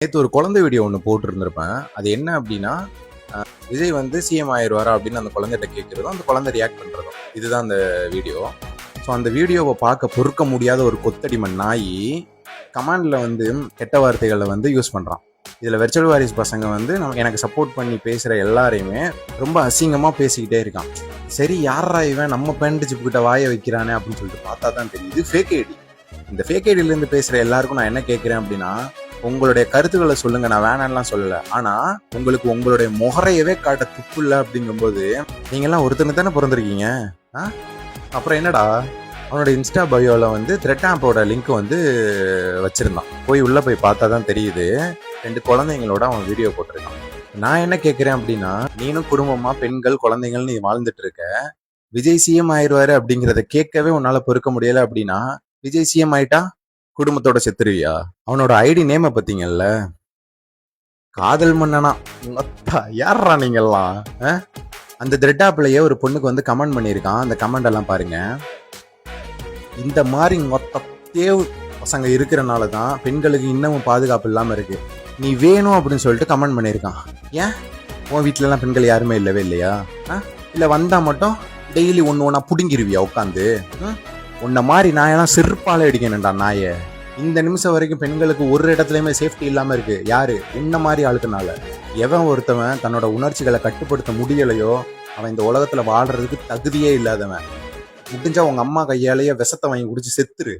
நேற்று ஒரு குழந்தை வீடியோ ஒன்று போட்டிருந்திருப்பேன். அது என்ன அப்படின்னா, விஜய் வந்து சிஎம் ஆயிடுவாரா அப்படின்னு அந்த குழந்தைகிட்ட கேட்குறதும், அந்த குழந்தை ரியாக்ட் பண்ணுறதும். இதுதான் அந்த வீடியோ. ஸோ அந்த வீடியோவை பார்க்க பொறுக்க முடியாத ஒரு கொத்தடிமன் நாயி கமாண்டில் வந்து கெட்ட வார்த்தைகளை வந்து யூஸ் பண்ணுறான். இதில் வெர்ச்சுவல் வாரிஸ் பசங்க வந்து எனக்கு சப்போர்ட் பண்ணி பேசுகிற எல்லாரையுமே ரொம்ப அசிங்கமாக பேசிக்கிட்டே இருக்கான். சரி, யாரா இவன் நம்ம பேண்ட் சிப்புக்கிட்ட வாயை வைக்கிறானே அப்படின்னு சொல்லிட்டு பார்த்தா தான் தெரியுது ஃபேக் ஐடி. இந்த ஃபேக் ஐடியிலேருந்து பேசுகிற எல்லாருக்கும் நான் என்ன கேட்குறேன் அப்படின்னா, உங்களுடைய கருத்துக்களை சொல்லுங்க, நான் வேணாம்லாம் சொல்லல. ஆனா உங்களுக்கு உங்களுடைய முகரையவே காட்ட துப்பு இல்லை அப்படிங்கும்போது நீங்க எல்லாம் ஒருத்தனுக்கு தானே பிறந்திருக்கீங்க. அப்புறம் என்னடா, அவனோட இன்ஸ்டா பயோல வந்து த்ரெட் ஆப்போட லிங்க் வந்து வச்சிருந்தான். உள்ள போய் பார்த்தா தான் தெரியுது, 2 குழந்தைங்களோட அவன் வீடியோ போட்டிருக்கான். நான் என்ன கேட்கிறேன் அப்படின்னா, நீனும் குடும்பமா பெண்கள் குழந்தைகள் நீ வாழ்ந்துட்டு இருக்க, விஜய் சிஎம் ஆயிடுவாரு அப்படிங்கிறத கேட்கவே உன்னால பொறுக்க முடியல அப்படின்னா, விஜய் சிஎம் ஆயிட்டா குடும்பத்தோட செத்துருவியா? அவனோட ஐடி நேம பாத்தீங்கல்ல, காதல் மன்னனா. யாரா நீங்கெல்லாம்? அந்த த்ரெட் ஆப்லயே ஒரு பொண்ணுக்கு வந்து கமெண்ட் பண்ணியிருக்கான். அந்த கமெண்ட் எல்லாம் பாருங்க. இந்த மாதிரி மொத்த தேவ் பசங்க இருக்கிறனால தான் பெண்களுக்கு இன்னமும் பாதுகாப்பு இல்லாம இருக்கு. நீ வேணும் அப்படின்னு சொல்லிட்டு கமெண்ட் பண்ணியிருக்கான். ஏன் உன் வீட்டுல எல்லாம் பெண்கள் யாருமே இல்லவே இல்லையா? இல்ல வந்தா மட்டும் டெய்லி ஒண்ணு புடுங்கிருவியா உட்காந்து? உன்ன மாதிரி நாயெல்லாம் செருப்பால அடிக்கணும்டா நாய. இந்த நிமிஷம் வரைக்கும் பெண்களுக்கு ஒரு இடத்துலயுமே சேஃப்டி இல்லாம இருக்கு. யாரு? உன்ன மாதிரி ஆளுக்குனால. எவன் ஒருத்தவன் தன்னோட உணர்ச்சிகளை கட்டுப்படுத்த முடியலையோ அவன் இந்த உலகத்துல வாழ்றதுக்கு தகுதியே இல்லாதவன். முடிஞ்சா உங்க அம்மா கையாலேயே விஷத்தை வாங்கி குடிச்சு செத்துரு.